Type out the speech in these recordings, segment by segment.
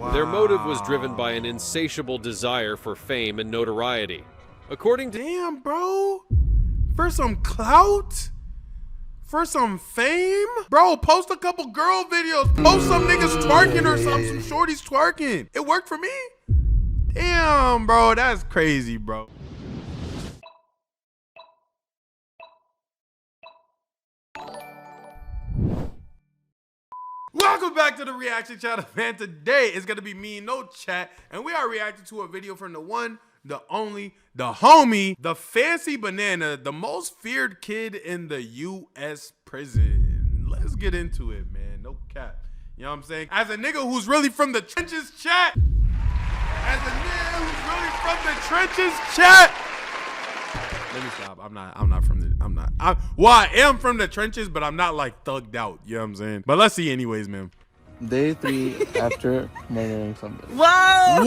Wow. Their motive was driven by an insatiable desire for fame and notoriety. According to Damn, bro. For some clout? For some fame? Bro, post a couple girl videos. Post some niggas twerking or something. Some shorties twerking. It worked for me? Damn, bro. That's crazy, bro. Welcome back to the reaction channel, man. Today is gonna be me and no chat, and we are reacting to a video from the one, the only, the homie, the Fancy Bannana, the most feared kid in the U.S. prison. Let's get into it, man. No cap. You know what I'm saying? As a nigga who's really from the trenches, chat. As a nigga who's really from the trenches, chat. Let me stop. Well, I am from the trenches, but I'm not like thugged out. You know what I'm saying? But let's see anyways, man. Day 3 after murdering somebody. Whoa!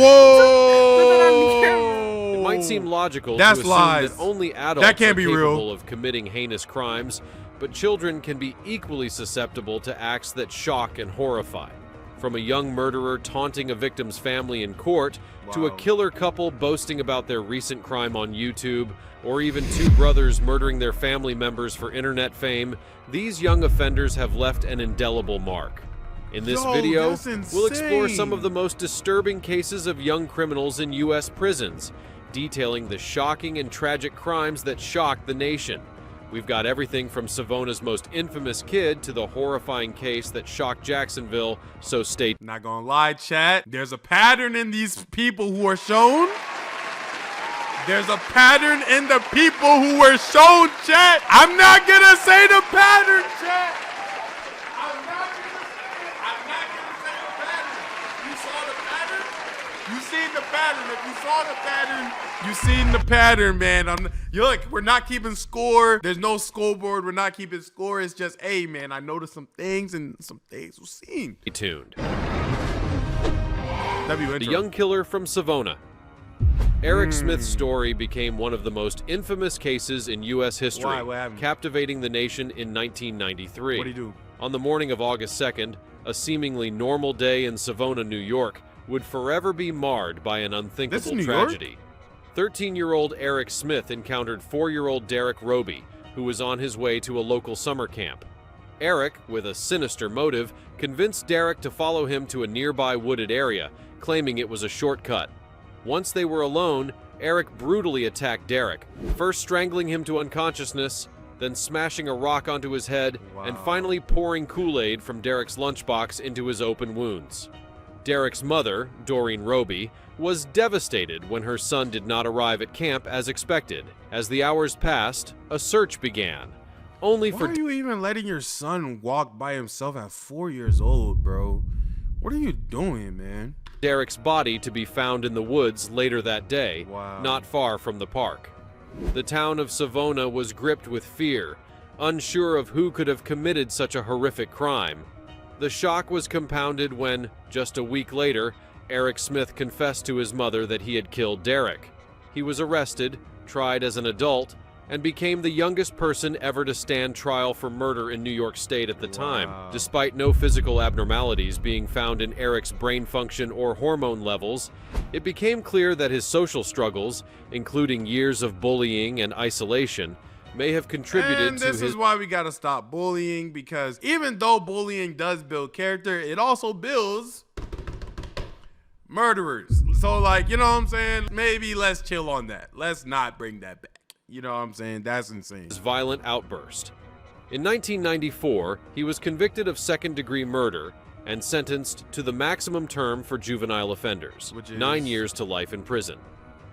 It might seem logical That's to assume lies. that only adults That can't are be capable real. of committing heinous crimes, but children can be equally susceptible to acts that shock and horrify. From a young murderer taunting a victim's family in court, to a killer couple boasting about their recent crime on YouTube, or even two brothers murdering their family members for internet fame, these young offenders have left an indelible mark. In this video, we'll explore some of the most disturbing cases of young criminals in U.S. prisons, detailing the shocking and tragic crimes that shocked the nation. We've got everything from Savona's most infamous kid to the horrifying case that shocked Jacksonville, so stay tuned. Not gonna lie, chat. There's a pattern in these people who are shown. There's a pattern in the people who were shown, chat. I'm not gonna say the pattern, chat. I'm not gonna say the pattern. You saw the pattern? You seen the pattern. If you saw the pattern, you seen the pattern, man. Look, we're not keeping score. There's no scoreboard. We're not keeping score. It's just, hey, man, I noticed some things and some things we're seeing. Stay tuned. The young killer from Savona. Eric Smith's story became one of the most infamous cases in U.S. history, captivating the nation in 1993. What'd he do? On the morning of August 2nd, a seemingly normal day in Savona, New York, would forever be marred by an unthinkable tragedy. 13-year-old Eric Smith encountered 4-year-old Derek Roby, who was on his way to a local summer camp. Eric, with a sinister motive, convinced Derek to follow him to a nearby wooded area, claiming it was a shortcut. Once they were alone, Eric brutally attacked Derek, first strangling him to unconsciousness, then smashing a rock onto his head, and finally pouring Kool-Aid from Derek's lunchbox into his open wounds. Derek's mother, Doreen Roby, was devastated when her son did not arrive at camp as expected. As the hours passed, a search began. Why are you even letting your son walk by himself at 4 years old, bro? What are you doing, man? Derek's body to be found in the woods later that day, not far from the park. The town of Savona was gripped with fear, unsure of who could have committed such a horrific crime. The shock was compounded when, just a week later, Eric Smith confessed to his mother that he had killed Derek. He was arrested, tried as an adult, and became the youngest person ever to stand trial for murder in New York State at the time, despite no physical abnormalities being found in Eric's brain function or hormone levels. It became clear that his social struggles, including years of bullying and isolation, may have contributed to his... And this is why we gotta stop bullying, because even though bullying does build character, it also builds murderers. So, like, you know what I'm saying? Maybe let's chill on that. Let's not bring that back. You know what I'm saying? That's insane. His violent outburst. In 1994, he was convicted of second-degree murder and sentenced to the maximum term for juvenile offenders, which is 9 years to life in prison.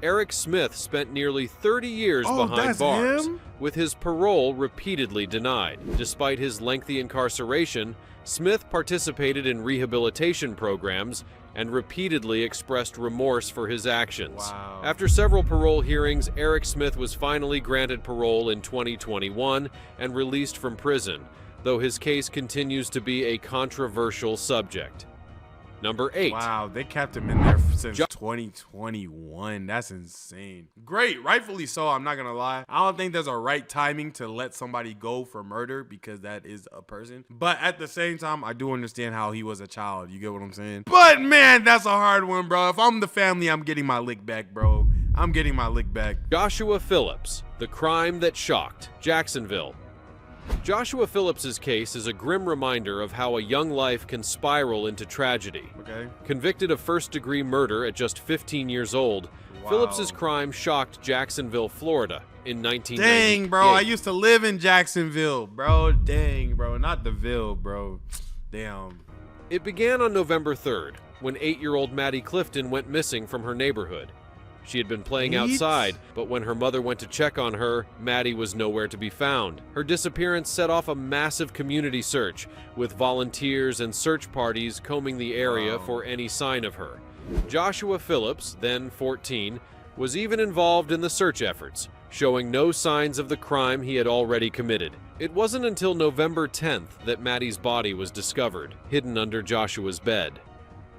Eric Smith spent nearly 30 years behind bars, with his parole repeatedly denied. Despite his lengthy incarceration, Smith participated in rehabilitation programs and repeatedly expressed remorse for his actions. After several parole hearings, Eric Smith was finally granted parole in 2021 and released from prison, though his case continues to be a controversial subject. Number 8. Wow, they kept him in there since 2021. That's insane. Great, rightfully so. I'm not gonna lie. I don't think there's a right timing to let somebody go for murder because that is a person. But at the same time, I do understand how he was a child. You get what I'm saying? But man, that's a hard one, bro. If I'm the family, I'm getting my lick back, bro. I'm getting my lick back. Joshua Phillips, the crime that shocked Jacksonville. Joshua Phillips's case is a grim reminder of how a young life can spiral into tragedy. Okay. Convicted of first-degree murder at just 15 years old, Phillips's crime shocked Jacksonville, Florida in 1998. Dang, bro, I used to live in Jacksonville, bro. Dang, bro, not the Ville, bro. Damn. It began on November 3rd, when 8-year-old Maddie Clifton went missing from her neighborhood. She had been playing outside, but when her mother went to check on her, Maddie was nowhere to be found. Her disappearance set off a massive community search, with volunteers and search parties combing the area for any sign of her. Joshua Phillips, then 14, was even involved in the search efforts, showing no signs of the crime he had already committed. It wasn't until November 10th that Maddie's body was discovered, hidden under Joshua's bed.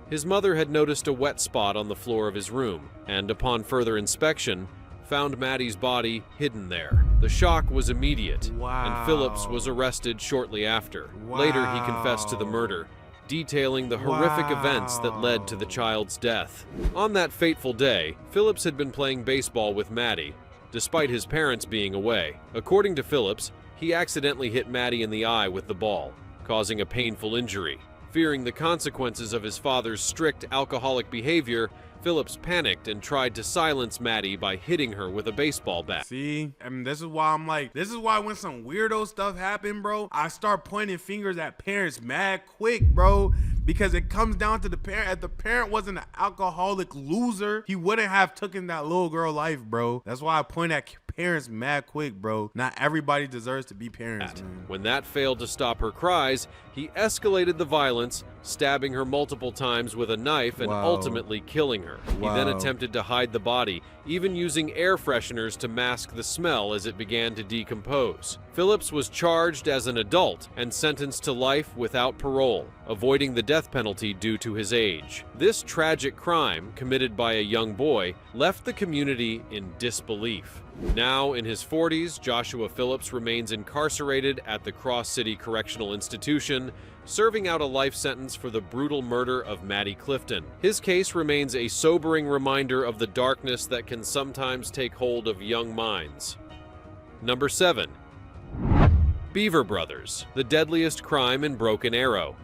His mother had noticed a wet spot on the floor of his room, and upon further inspection, found Maddie's body hidden there. The shock was immediate, and Phillips was arrested shortly after. Later, he confessed to the murder, detailing the horrific events that led to the child's death. On that fateful day, Phillips had been playing baseball with Maddie, despite his parents being away. According to Phillips, he accidentally hit Maddie in the eye with the ball, causing a painful injury. Fearing the consequences of his father's strict alcoholic behavior, Phillips panicked and tried to silence Maddie by hitting her with a baseball bat. See, I mean, this is why I'm like, this is why when some weirdo stuff happen, bro, I start pointing fingers at parents mad quick, bro, because it comes down to the parent. If the parent wasn't an alcoholic loser, he wouldn't have taken that little girl life, bro. That's why I point at parents mad quick, bro. Not everybody deserves to be parents, man. When that failed to stop her cries, he escalated the violence, stabbing her multiple times with a knife and ultimately killing her. He then attempted to hide the body, even using air fresheners to mask the smell as it began to decompose. Phillips was charged as an adult and sentenced to life without parole, avoiding the death penalty due to his age. This tragic crime, committed by a young boy, left the community in disbelief. Now in his 40s, Joshua Phillips remains incarcerated at the Cross City Correctional Institution, serving out a life sentence for the brutal murder of Maddie Clifton. His case remains a sobering reminder of the darkness that can sometimes take hold of young minds. Number 7. Beaver Brothers, the deadliest crime in Broken Arrow.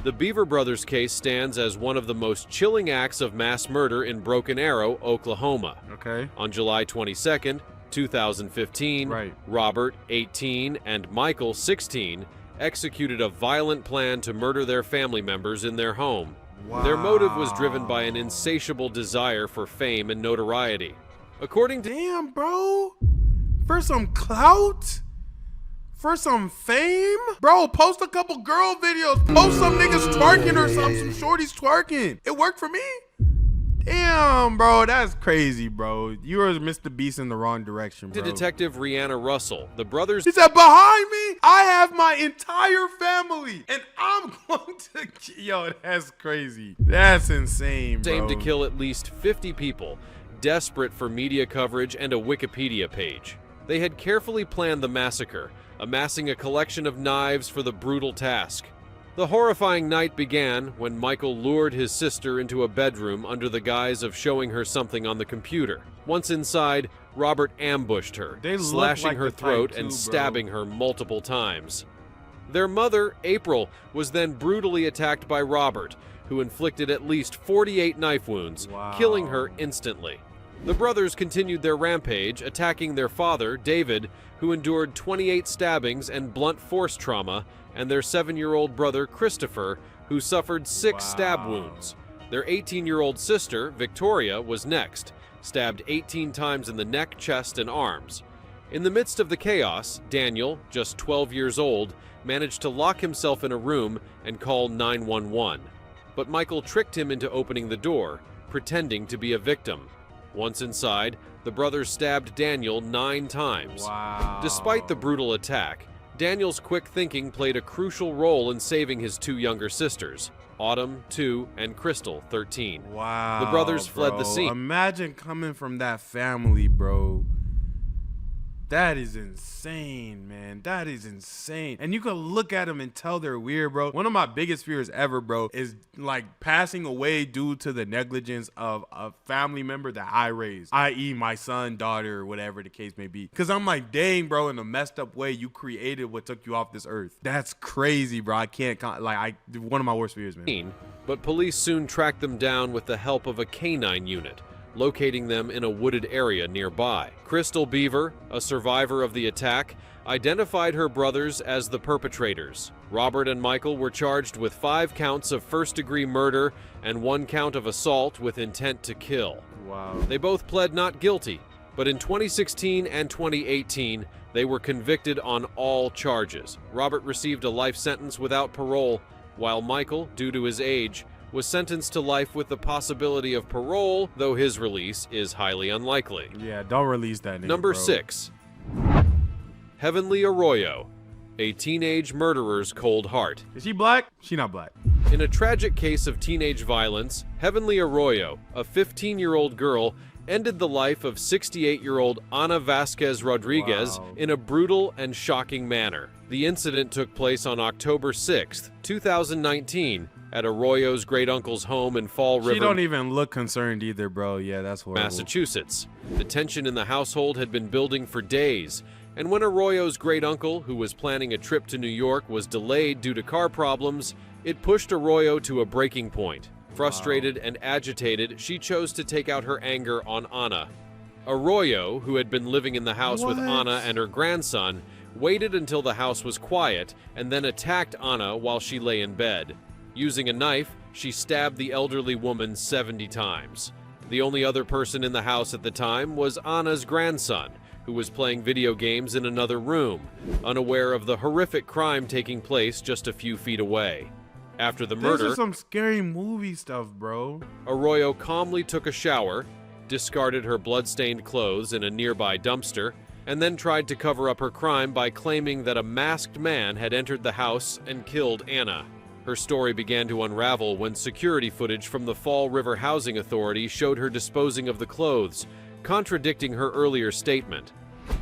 The Beaver Brothers case stands as one of the most chilling acts of mass murder in Broken Arrow, Oklahoma. On July 22nd, 2015, Robert, 18, and Michael, 16, executed a violent plan to murder their family members in their home. Their motive was driven by an insatiable desire for fame and notoriety. According to— Damn, bro. For some clout? For some fame? Bro, post a couple girl videos. Post some niggas twerking or something. Some shorties twerking. It worked for me. Damn, bro, that's crazy, bro. You were Mr. Beast in the wrong direction, bro. To Detective Rihanna Russell, the brothers— He said, behind me, I have my entire family, and I'm going to— Yo, that's crazy. That's insane, bro. aimed to kill at least 50 people, desperate for media coverage and a Wikipedia page. They had carefully planned the massacre, amassing a collection of knives for the brutal task. The horrifying night began when Michael lured his sister into a bedroom under the guise of showing her something on the computer. Once inside, Robert ambushed her, slashing her throat and stabbing her multiple times. Their mother, April, was then brutally attacked by Robert, who inflicted at least 48 knife wounds, killing her instantly. The brothers continued their rampage, attacking their father, David, who endured 28 stabbings and blunt force trauma, and their 7-year-old brother, Christopher, who suffered 6 stab wounds. Their 18-year-old sister, Victoria, was next, stabbed 18 times in the neck, chest, and arms. In the midst of the chaos, Daniel, just 12 years old, managed to lock himself in a room and call 911. But Michael tricked him into opening the door, pretending to be a victim. Once inside, the brothers stabbed Daniel 9 times. Despite the brutal attack, Daniel's quick thinking played a crucial role in saving his 2 younger sisters. Autumn, 2, and Crystal, 13. Wow. The brothers fled the bro. scene. Imagine coming from that family, bro. That is insane, man. That is insane. And you can look at them and tell they're weird, bro. One of my biggest fears ever, bro, is like passing away due to the negligence of a family member that I raised, i.e. my son, daughter, or whatever the case may be. Because I'm like, dang, bro, in a messed up way, you created what took you off this earth. That's crazy, bro. I can't, one of my worst fears, man. But police soon tracked them down with the help of a canine unit, locating them in a wooded area nearby. Crystal Beaver, a survivor of the attack, identified her brothers as the perpetrators. Robert and Michael were charged with 5 counts of first-degree murder and 1 count of assault with intent to kill. Wow. They both pled not guilty, but in 2016 and 2018, they were convicted on all charges. Robert received a life sentence without parole, while Michael, due to his age, was sentenced to life with the possibility of parole, though his release is highly unlikely. Yeah, don't release that nigga, Number bro. 6. Heavenly Arroyo, a teenage murderer's cold heart. Is she black? She not black. In a tragic case of teenage violence, Heavenly Arroyo, a 15-year-old girl, ended the life of 68-year-old Ana Vasquez Rodriguez Wow. in a brutal and shocking manner. The incident took place on October 6, 2019, at Arroyo's great-uncle's home in Fall River, She don't even look concerned either, bro. Yeah, that's horrible. Massachusetts. The tension in the household had been building for days, and when Arroyo's great-uncle, who was planning a trip to New York, was delayed due to car problems, it pushed Arroyo to a breaking point. Frustrated and agitated, she chose to take out her anger on Ana. Arroyo, who had been living in the house with Ana and her grandson, waited until the house was quiet and then attacked Ana while she lay in bed. Using a knife, she stabbed the elderly woman 70 times. The only other person in the house at the time was Ana's grandson, who was playing video games in another room, unaware of the horrific crime taking place just a few feet away. After the murder, This is some scary movie stuff, bro. Arroyo calmly took a shower, discarded her blood-stained clothes in a nearby dumpster, and then tried to cover up her crime by claiming that a masked man had entered the house and killed Ana. Her story began to unravel when security footage from the Fall River Housing Authority showed her disposing of the clothes, contradicting her earlier statement.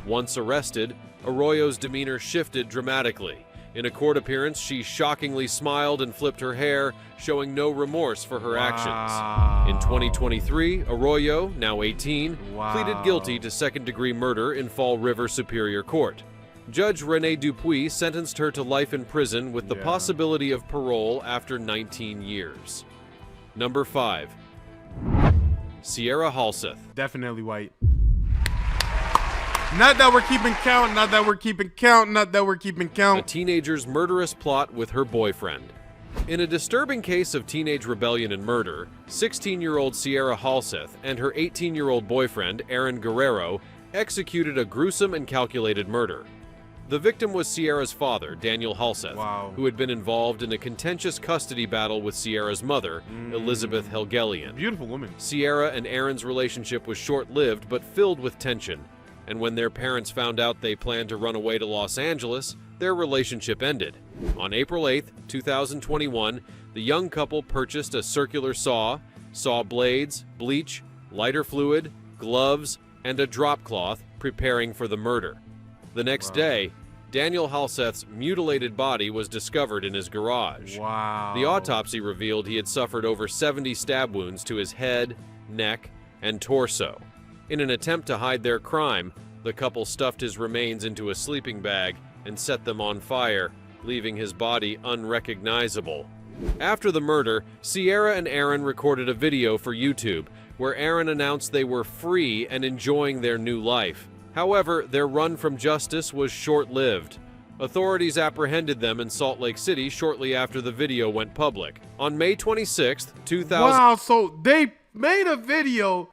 Once arrested, Arroyo's demeanor shifted dramatically. In a court appearance, she shockingly smiled and flipped her hair, showing no remorse for her actions. In 2023, Arroyo, now 18, pleaded guilty to second-degree murder in Fall River Superior Court. Judge Rene Dupuis sentenced her to life in prison with the possibility of parole after 19 years. Number 5. Sierra Halseth. Definitely white. Not that we're keeping count, not that we're keeping count, not that we're keeping A count. teenager's murderous plot with her boyfriend. In a disturbing case of teenage rebellion and murder, 16-year-old Sierra Halseth and her 18-year-old boyfriend, Aaron Guerrero, executed a gruesome and calculated murder. The victim was Sierra's father, Daniel Halseth, who had been involved in a contentious custody battle with Sierra's mother, Elizabeth Helgelian. Beautiful woman. Sierra and Aaron's relationship was short-lived but filled with tension, and when their parents found out they planned to run away to Los Angeles, their relationship ended. On April 8, 2021, the young couple purchased a circular saw blades, bleach, lighter fluid, gloves, and a drop cloth, preparing for the murder. The next day, Daniel Halseth's mutilated body was discovered in his garage. The autopsy revealed he had suffered over 70 stab wounds to his head, neck, and torso. In an attempt to hide their crime, the couple stuffed his remains into a sleeping bag and set them on fire, leaving his body unrecognizable. After the murder, Sierra and Aaron recorded a video for YouTube, where Aaron announced they were free and enjoying their new life. However, their run from justice was short-lived. Authorities apprehended them in Salt Lake City shortly after the video went public. On May 26, 2000... Wow, so they made a video.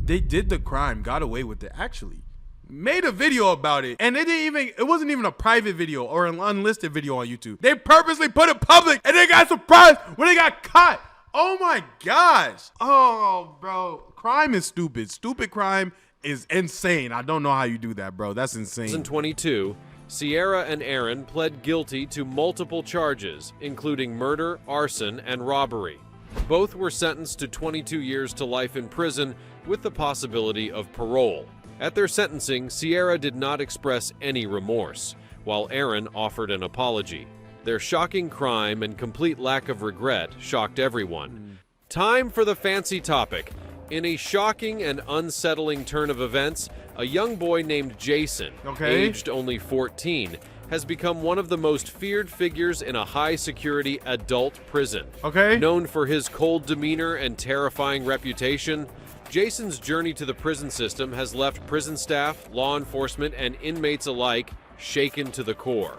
They did the crime, got away with it, actually. Made a video about it, and it wasn't even a private video or an unlisted video on YouTube. They purposely put it public, and they got surprised when they got caught. Oh my gosh. Oh, bro. Crime is stupid. Stupid crime is insane. I don't know how you do that, bro. That's insane. 2022, Sierra and Aaron pled guilty to multiple charges, including murder, arson, and robbery. Both were sentenced to 22 years to life in prison with the possibility of parole. At their sentencing, Sierra did not express any remorse, while Aaron offered an apology. Their shocking crime and complete lack of regret shocked everyone. Time for the fancy topic. In a shocking and unsettling turn of events, a young boy named Jason, aged only 14, has become one of the most feared figures in a high-security adult prison. Known for his cold demeanor and terrifying reputation, Jason's journey to the prison system has left prison staff, law enforcement, and inmates alike shaken to the core.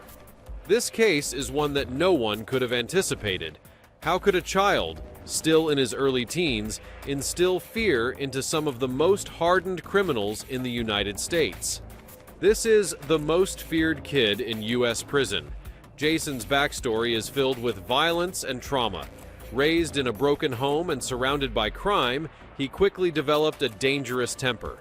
This case is one that no one could have anticipated. How could a child, still in his early teens, instill fear into some of the most hardened criminals in the United States? This is the most feared kid in U.S. prison. Jason's backstory is filled with violence and trauma. Raised in a broken home and surrounded by crime, he quickly developed a dangerous temper.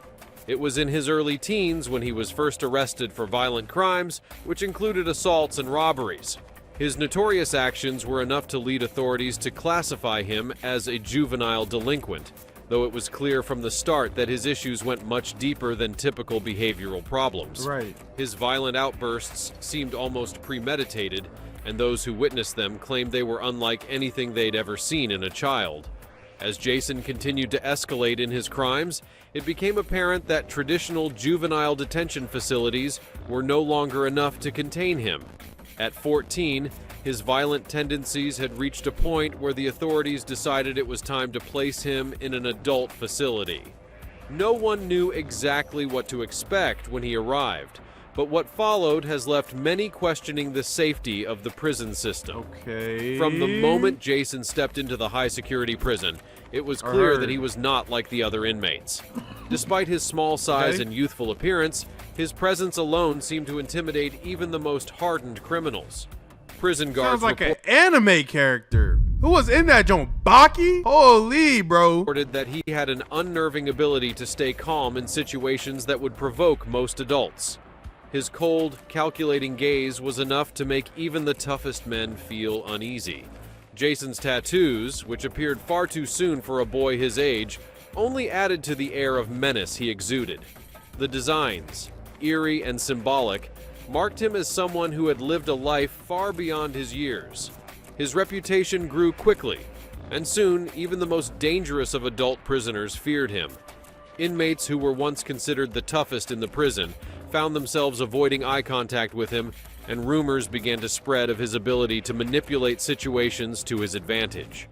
It was in his early teens when he was first arrested for violent crimes, which included assaults and robberies. His notorious actions were enough to lead authorities to classify him as a juvenile delinquent, though it was clear from the start that his issues went much deeper than typical behavioral problems. His violent outbursts seemed almost premeditated, and those who witnessed them claimed they were unlike anything they'd ever seen in a child. As Jason continued to escalate in his crimes, it became apparent that traditional juvenile detention facilities were no longer enough to contain him. At 14, his violent tendencies had reached a point where the authorities decided it was time to place him in an adult facility. No one knew exactly what to expect when he arrived, but what followed has left many questioning the safety of the prison system. From the moment Jason stepped into the high-security prison, it was clear that he was not like the other inmates. Despite his small size and youthful appearance, his presence alone seemed to intimidate even the most hardened criminals. Prison guards sounds like an anime character. Who was in that joint? Baki? Holy, bro. Reported that he had an unnerving ability to stay calm in situations that would provoke most adults. His cold, calculating gaze was enough to make even the toughest men feel uneasy. Jason's tattoos, which appeared far too soon for a boy his age, only added to the air of menace he exuded. The designs, eerie and symbolic, marked him as someone who had lived a life far beyond his years. His reputation grew quickly, and soon even the most dangerous of adult prisoners feared him. Inmates who were once considered the toughest in the prison found themselves avoiding eye contact with him, and rumors began to spread of his ability to manipulate situations to his advantage.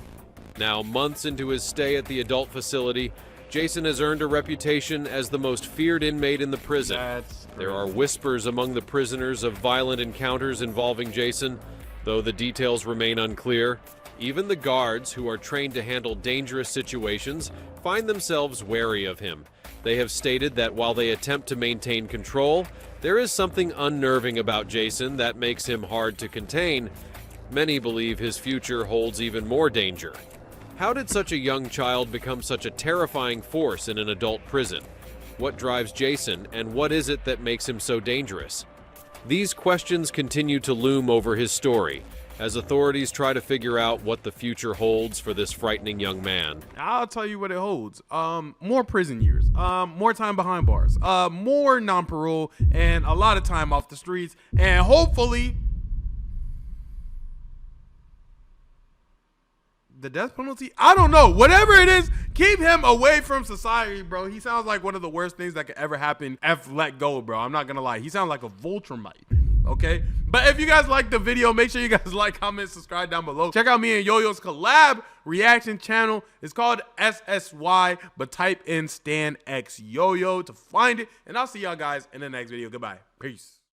Now, months into his stay at the adult facility, Jason has earned a reputation as the most feared inmate in the prison. There are whispers among the prisoners of violent encounters involving Jason, though the details remain unclear. Even the guards, who are trained to handle dangerous situations, find themselves wary of him. They have stated that while they attempt to maintain control, there is something unnerving about Jason that makes him hard to contain. Many believe his future holds even more danger. How did such a young child become such a terrifying force in an adult prison? What drives Jason, and what is it that makes him so dangerous? These questions continue to loom over his story as authorities try to figure out what the future holds for this frightening young man. I'll tell you what it holds. More prison years, more time behind bars, more non-parole, and a lot of time off the streets, and hopefully the death penalty. I don't know. Whatever it is, keep him away from society, bro. He sounds like one of the worst things that could ever happen. Let go, bro. I'm not gonna lie. He sounds like a Voltramite. Okay, but if you guys like the video, make sure you guys like, comment, subscribe down below. Check out me and Yo-Yo's collab reaction channel. It's called SSY, but type in Stan X Yo-Yo to find it. And I'll see y'all guys in the next video. Goodbye. Peace.